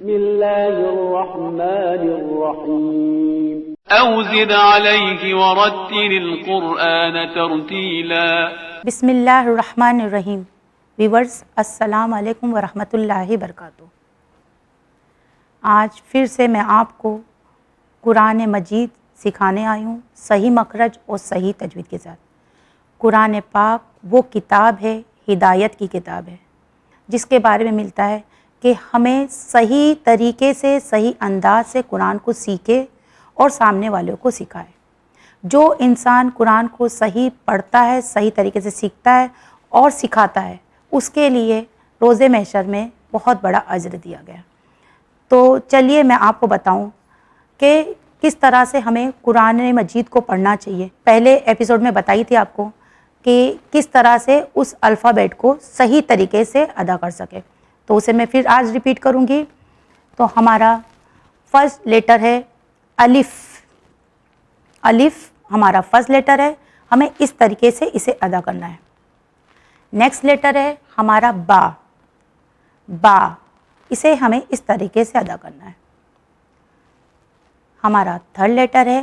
बिस्मिल्लाहिर्रहमानिर्रहीम। औ ज़िद अलैहि वरत्तिलिल क़ुरआन तरतीला। बिस्मिल्लाहिर्रहमानिर्रहीम। व्यूअर्स, अस्सलाम वालेकुम वरहमतुल्लाहि वबरकातुहू। आज फिर से मैं आपको कुरान मजीद सिखाने आई हूँ, सही मखरज और सही तजवीद के साथ। कुरान पाक वो किताब है, हिदायत की किताब है, जिसके बारे में मिलता है कि हमें सही तरीके से, सही अंदाज से कुरान को सीखे और सामने वालों को सिखाए। जो इंसान कुरान को सही पढ़ता है, सही तरीके से सीखता है और सिखाता है, उसके लिए रोज़े महशर में बहुत बड़ा अज्र दिया गया। तो चलिए मैं आपको बताऊं कि किस तरह से हमें कुरान मजीद को पढ़ना चाहिए। पहले एपिसोड में बताई थी आपको कि किस तरह से उस अल्फ़ाबेट को सही तरीके से अदा कर सके, तो उसे मैं फिर आज रिपीट करूंगी। तो हमारा फर्स्ट लेटर है अलिफ। अलिफ हमारा फर्स्ट लेटर है, हमें इस तरीके से इसे अदा करना है। नेक्स्ट लेटर है हमारा बा। बा, इसे हमें इस तरीके से अदा करना है। हमारा थर्ड लेटर है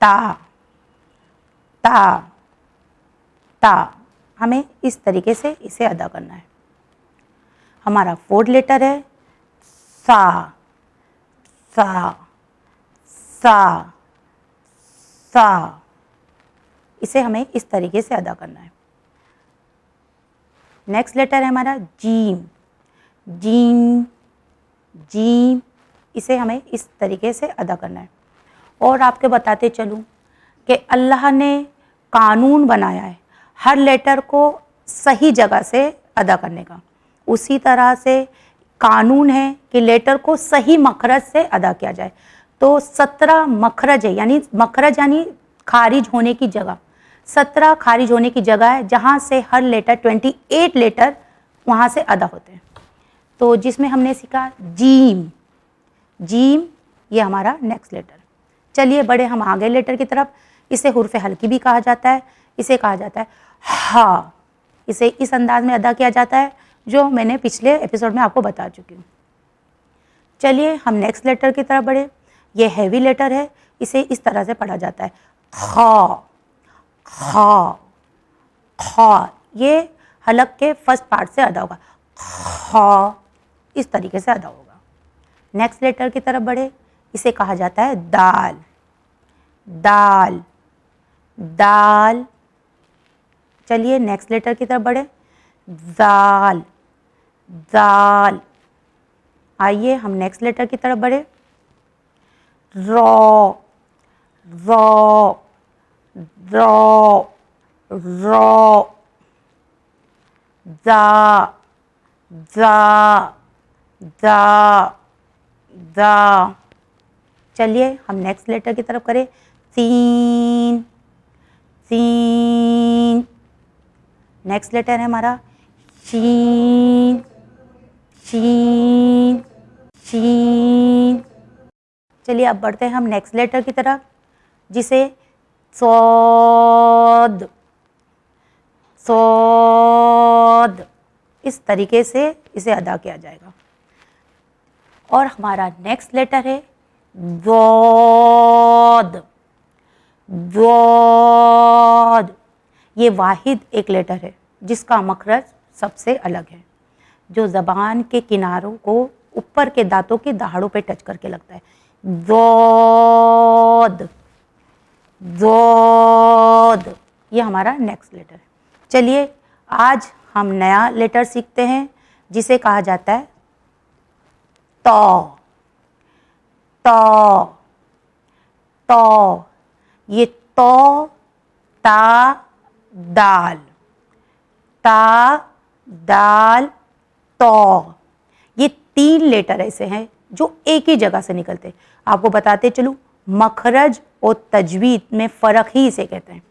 ता। ता, ता, हमें इस तरीके से इसे अदा करना है। हमारा फोर्थ लेटर है सा। सा, सा, सा, इसे हमें इस तरीके से अदा करना है। नेक्स्ट लेटर है हमारा जीम। जीम, जीम, इसे हमें इस तरीके से अदा करना है। और आपके बताते चलूँ कि अल्लाह ने कानून बनाया है हर लेटर को सही जगह से अदा करने का। उसी तरह से कानून है कि लेटर को सही मखरज से अदा किया जाए। तो 17 मखरज है, यानी मखरज यानी खारिज होने की जगह। 17 खारिज होने की जगह है जहाँ से हर लेटर 28 लेटर वहाँ से अदा होते हैं। तो जिसमें हमने सीखा जीम। जीम, ये हमारा नेक्स्ट लेटर। चलिए बढ़े हम आगे लेटर की तरफ। इसे हुर्फ़े हल्की भी कहा जाता है, इसे कहा जाता है हा। इसे इस अंदाज में अदा किया जाता है जो मैंने पिछले एपिसोड में आपको बता चुकी हूँ। चलिए हम नेक्स्ट लेटर की तरफ बढ़े। ये हैवी लेटर है, इसे इस तरह से पढ़ा जाता है खा। खा, खा, ये हलक के फर्स्ट पार्ट से अदा होगा। खा, इस तरीके से अदा होगा। नेक्स्ट लेटर की तरफ बढ़े। इसे कहा जाता है दाल। दाल, दाल। चलिए नेक्स्ट लेटर की तरफ बढ़े। दाल, दाल। आइए हम नेक्स्ट लेटर की तरफ बढ़े। रॉ। Raw, raw, raw. दा, दा, दा, दा। चलिए हम नेक्स्ट लेटर की तरफ करें। सीन। सीन। नेक्स्ट लेटर है हमारा शीन। शीन, शीन। चलिए अब बढ़ते हैं हम नेक्स्ट लेटर की तरफ, जिसे सौद। सौद, इस तरीके से इसे अदा किया जाएगा। और हमारा नेक्स्ट लेटर है ज़ौद। ज़ौद, ये वाहिद एक लेटर है जिसका मखरज सबसे अलग है, जो ज़बान के किनारों को ऊपर के दांतों की दहाड़ों पे टच करके लगता है। ज़ौद। ज़ौद, ये हमारा नेक्स्ट लेटर है। चलिए आज हम नया लेटर सीखते हैं जिसे कहा जाता है तौ। तौ, तौ, ये तौ, ता, दाल। ता, दाल, तौ, ये 3 लेटर ऐसे हैं जो एक ही जगह से निकलते हैं। आपको बताते चलूँ, मखरज और तजवीद में फ़र्क ही इसे कहते हैं।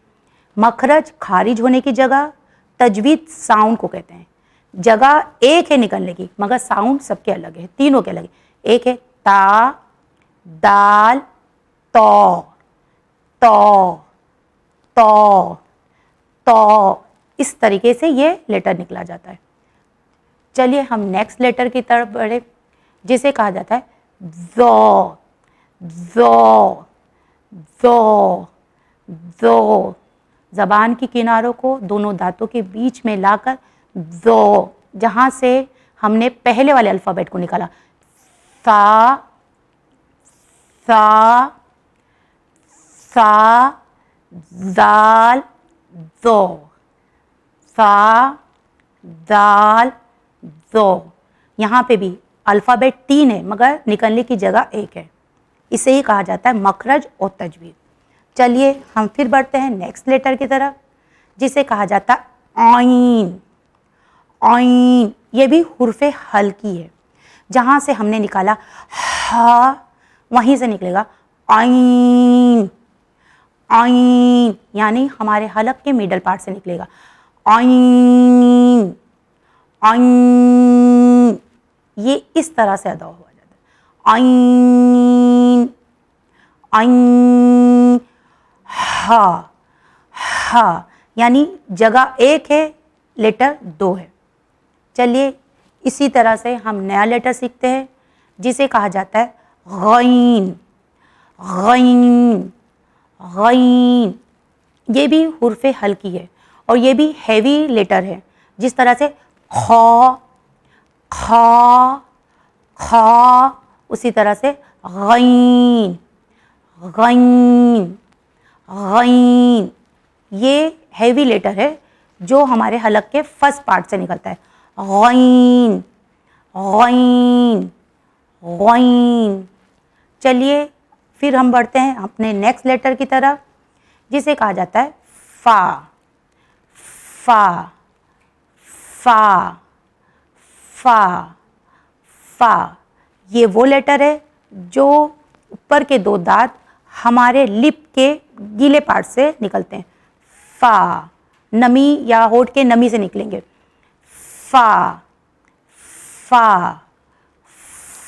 मखरज खारिज होने की जगह, तजवीद साउंड को कहते हैं। जगह एक है निकलने की, मगर साउंड सबके अलग है, तीनों के अलग है। एक है ता, दाल, तौ। तौ, तौ, तौ, इस तरीके से ये लेटर निकला जाता है। चलिए हम नेक्स्ट लेटर की तरफ बढ़े, जिसे कहा जाता है ज़ो, ज़ो, ज़ो, ज़ो। ज़बान की किनारों को दोनों दांतों के बीच में लाकर ज़ो, जहाँ से हमने पहले वाले अल्फ़ाबेट को निकाला, सा, सा, सा, ज़ाल, ज़ो, सा, ज़ाल, ज़ो। यहाँ पे भी अल्फ़ाबेट 3 है मगर निकलने की जगह 1 है। इसे ही कहा जाता है मखरज और तजवीज़। चलिए हम फिर बढ़ते हैं नेक्स्ट लेटर की तरफ, जिसे कहा जाता है आइन। आइन, ये भी हुर्फ़े हल्की है। जहाँ से हमने निकाला हा, वहीं से निकलेगा आइन। आइन यानी हमारे हलक के मिडल पार्ट से निकलेगा आइन, आइन। ये इस तरह से अदा हुआ जाता है, आइन, आइन। हा, हा यानी जगह 1 है, लेटर 2 है। चलिए इसी तरह से हम नया लेटर सीखते हैं, जिसे कहा जाता है गईन। गईन, गईन, ये भी हुर्फ़े हल्की है और ये भी हैवी लेटर है। जिस तरह से खा, खा, खा, उसी तरह से गईन, गईन, गईन। ये हैवी लेटर है जो हमारे हलक के फर्स्ट पार्ट से निकलता है, गईन, गईन, गईन। चलिए फिर हम बढ़ते हैं अपने नेक्स्ट लेटर की तरफ, जिसे कहा जाता है फा। फा, फा, फा, फा। ये वो लेटर है जो ऊपर के 2 दांत हमारे लिप के गीले पार्ट से निकलते हैं। फा, नमी या होठ के नमी से निकलेंगे। फा, फा,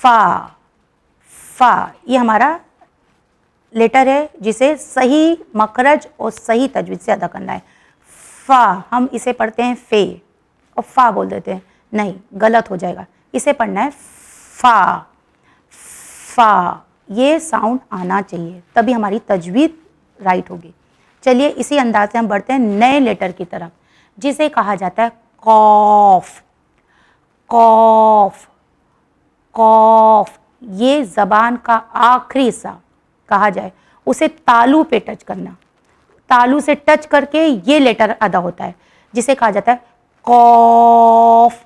फा, फा। ये हमारा लेटर है जिसे सही मखरज और सही तजवीज़ से अदा करना है। फा, हम इसे पढ़ते हैं फे और फा बोल देते हैं, नहीं गलत हो जाएगा। इसे पढ़ना है फा, फा। ये साउंड आना चाहिए तभी हमारी तजवीज़ राइट होगी। चलिए इसी अंदाज से हम बढ़ते हैं नए लेटर की तरफ, जिसे कहा जाता है कॉफ। कॉफ, कॉफ। ये ज़बान का आखिरी हिस्सा कहा जाए, उसे तालू पे टच करना, तालू से टच करके ये लेटर अदा होता है, जिसे कहा जाता है कॉफ।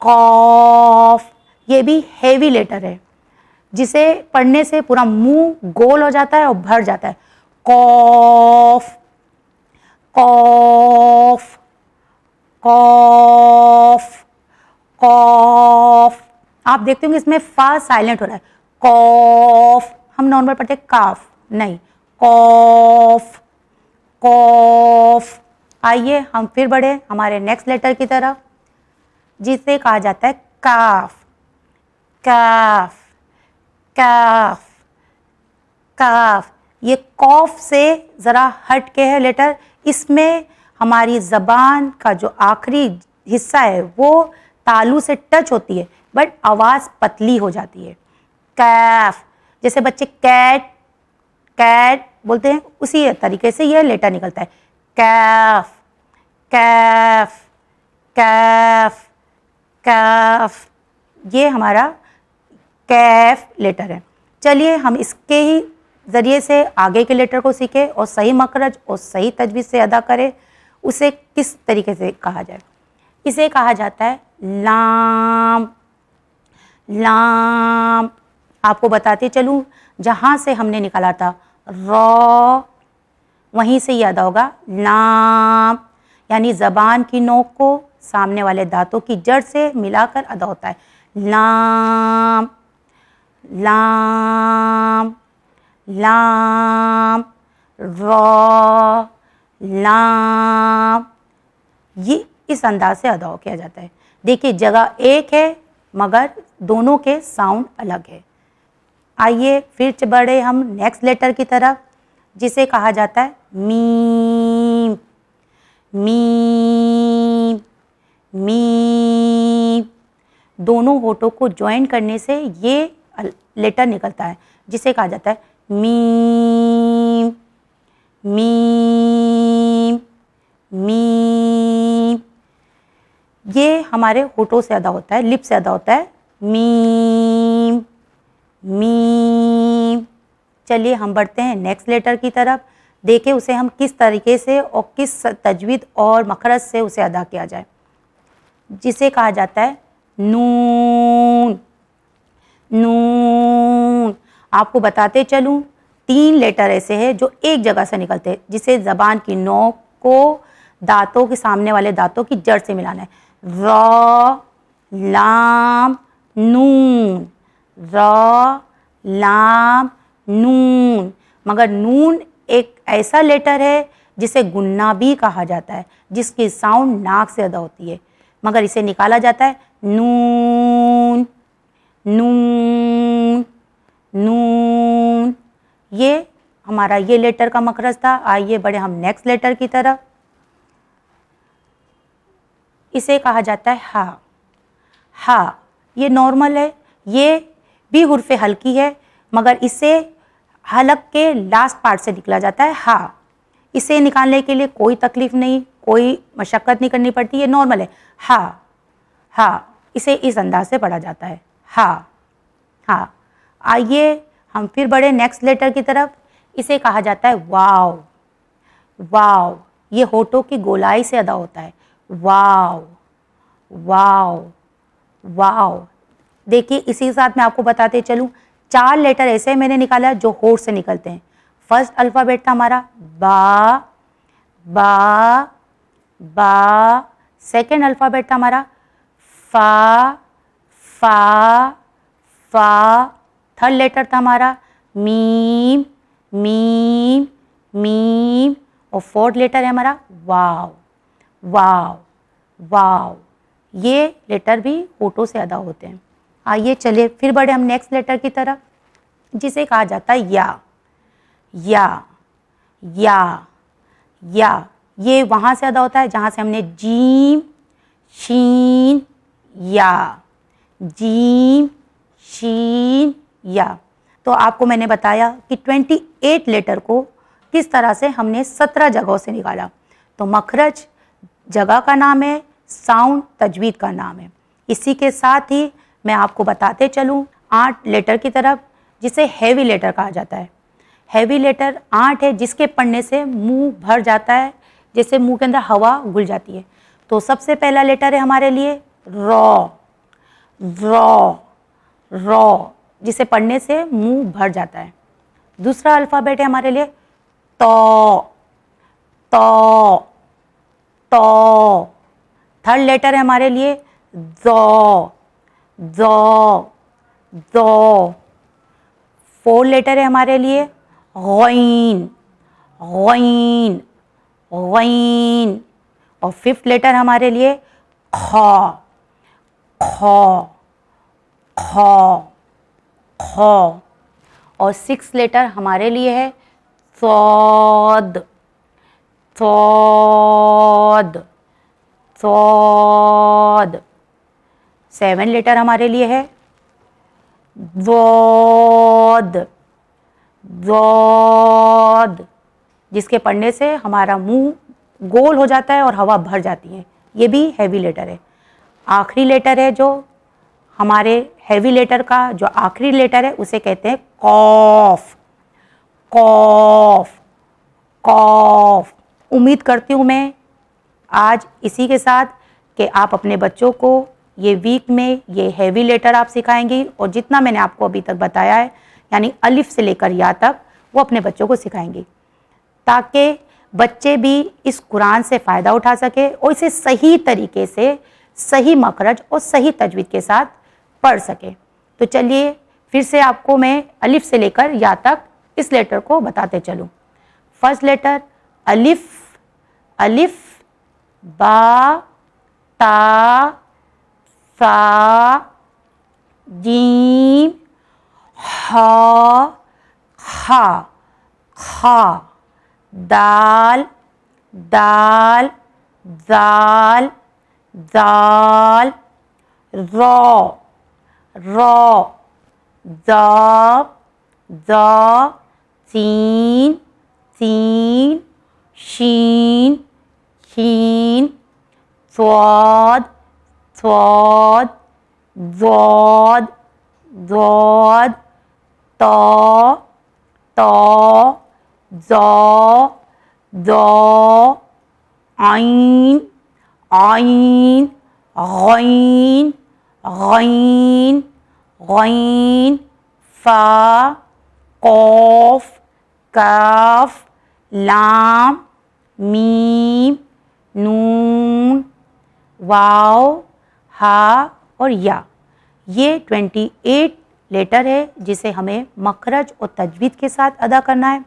कॉफ, ये भी हैवी लेटर है जिसे पढ़ने से पूरा मुंह गोल हो जाता है और भर जाता है। कॉफ, कॉफ, कॉफ, कॉफ। आप देखते होंगे इसमें फा साइलेंट हो रहा है। कॉफ, हम नॉर्मल पढ़ते हैं काफ, नहीं कॉफ, कॉफ। आइए हम फिर बढ़े हमारे नेक्स्ट लेटर की तरफ, जिसे कहा जाता है काफ। काफ, काफ, काफ। ये कॉफ से ज़रा हट के है लेटर। इसमें हमारी ज़बान का जो आखिरी हिस्सा है वो तालू से टच होती है बट आवाज़ पतली हो जाती है। कैफ, जैसे बच्चे कैट, कैट बोलते हैं, उसी तरीके से यह लेटर निकलता है। कैफ, कैफ, कैफ, कैफ। ये हमारा कैफ लेटर है। चलिए हम इसके ही ज़रिए से आगे के लेटर को सीखें और सही मखरज और सही तजवीज़ से अदा करें। उसे किस तरीके से कहा जाए? इसे कहा जाता है लाम। लाम, आपको बताते चलूँ, जहाँ से हमने निकाला था रॉ, वहीं से याद होगा लाम, यानी ज़बान की नोक को सामने वाले दांतों की जड़ से मिलाकर अदा होता है। लाम, लाम, लाम, रॉ, लाम। ये इस अंदाज से अदा किया जाता है। देखिए जगह 1 है मगर दोनों के साउंड अलग है। आइए फिर बढ़े हम नेक्स्ट लेटर की तरफ, जिसे कहा जाता है मीम। Meme, meme. दोनों होठों को ज्वाइन करने से ये लेटर निकलता है जिसे कहा जाता है मीम। मीम मीम, ये हमारे होठों से अदा होता है, लिप से अदा होता है मीम मीम। चलिए हम बढ़ते हैं नेक्स्ट लेटर की तरफ, देखें उसे हम किस तरीके से और किस तजवीद और मखरज से उसे अदा किया जाए, जिसे कहा जाता है नून। नून, आपको बताते चलूं 3 लेटर ऐसे हैं जो एक जगह से निकलते हैं, जिसे ज़बान की नोक को दांतों के सामने वाले दांतों की जड़ से मिलाना है। र लाम नून, र लाम नून। मगर नून एक ऐसा लेटर है जिसे गुन्ना भी कहा जाता है, जिसकी साउंड नाक से अदा होती है, मगर इसे निकाला जाता है नून नून नून। ये हमारा ये लेटर का मखरज था। आइए बढ़े हम नेक्स्ट लेटर की तरफ। इसे कहा जाता है हा। हा, ये नॉर्मल है, ये भी हुर्फ हल्की है, मगर इसे हलक के लास्ट पार्ट से निकला जाता है हा। इसे निकालने के लिए कोई तकलीफ नहीं, कोई मशक्क़त नहीं करनी पड़ती, ये नॉर्मल है हा। हा, इसे इस अंदाज से पढ़ा जाता है हा। हा, आइए हम फिर बढ़े नेक्स्ट लेटर की तरफ। इसे कहा जाता है वाव। वाव, ये होठों की गोलाई से अदा होता है वाव वाव वाव। देखिए इसी के साथ मैं आपको बताते चलूँ 4 लेटर ऐसे मैंने निकाला है जो होठ से निकलते हैं। फर्स्ट अल्फ़ाबेट था हमारा बा। बा बा। सेकेंड अल्फ़ाबेट था हमारा फा। फा फा। थर्ड लेटर था हमारा मीम। Meme meme. और फोर्थ लेटर है हमारा वाव। वाव वाव। ये लेटर भी होठों से अदा होते हैं। आइए चलिए फिर बढ़े हम नेक्स्ट लेटर की तरफ, जिसे कहा जाता है या। या या या, ये वहाँ से अदा होता है जहाँ से हमने जीम शीन या। जीम शीन या। तो आपको मैंने बताया कि 28 लेटर को किस तरह से हमने 17 जगहों से निकाला। तो मखरज जगह का नाम है, साउंड तजवीद का नाम है। इसी के साथ ही मैं आपको बताते चलूँ 8 लेटर की तरफ, जिसे हैवी लेटर कहा जाता है। हैवी लेटर 8 है जिसके पढ़ने से मुंह भर जाता है, जैसे मुंह के अंदर हवा घुल जाती है। तो सबसे पहला लेटर है हमारे लिए रॉ। रॉ रॉ, जिसे पढ़ने से मुंह भर जाता है। दूसरा अल्फ़ाबेट है हमारे लिए तौ। तौ तौ। थर्ड लेटर है हमारे लिए ज़ौ। ज़ौ ज़ौ। फोर्थ लेटर है हमारे लिए गईन। गईन गईन। और फिफ्थ लेटर हमारे लिए खौ। खौ खौ खौ। और सिक्स लेटर हमारे लिए है सौद। सौद सौद। 7 लेटर हमारे लिए है ज़ौद। ज़ौद, जिसके पढ़ने से हमारा मुंह गोल हो जाता है और हवा भर जाती है। ये भी हैवी लेटर है। आखिरी लेटर है जो हमारे हैवी लेटर का जो आखिरी लेटर है उसे कहते हैं कॉफ। कॉफ कॉफ। उम्मीद करती हूँ मैं आज इसी के साथ कि आप अपने बच्चों को ये वीक में ये हैवी लेटर आप सिखाएंगी, और जितना मैंने आपको अभी तक बताया है यानी अलिफ से लेकर या तक वो अपने बच्चों को सिखाएंगी, ताकि बच्चे भी इस कुरान से फ़ायदा उठा सके और इसे सही तरीके से, सही मखरज और सही तजवीद के साथ पढ़ सके। तो चलिए फिर से आपको मैं अलिफ से लेकर या तक इस लेटर को बताते चलूँ। फर्स्ट लेटर अलिफ। अलिफ बा ता सा जीम हा खा। खा। दाल। दाल दाल दाल। रॉ। रॉ ज़ ज़, सीन सीन, शीन शीन, स्वाद स्वाद, ज़ाद ज़ाद, ता ता, ज़ा ज़ा, आइन आइन, गईन गईन गईन, फा कौफ काफ, लाम मीम, नून, वाव, हा और या। ये 28 लेटर है जिसे हमें मखरज और तजवीद के साथ अदा करना है।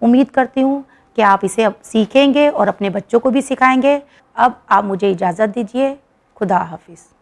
उम्मीद करती हूँ कि आप इसे अब सीखेंगे और अपने बच्चों को भी सिखाएंगे। अब आप मुझे इजाज़त दीजिए। खुदा हाफिज़।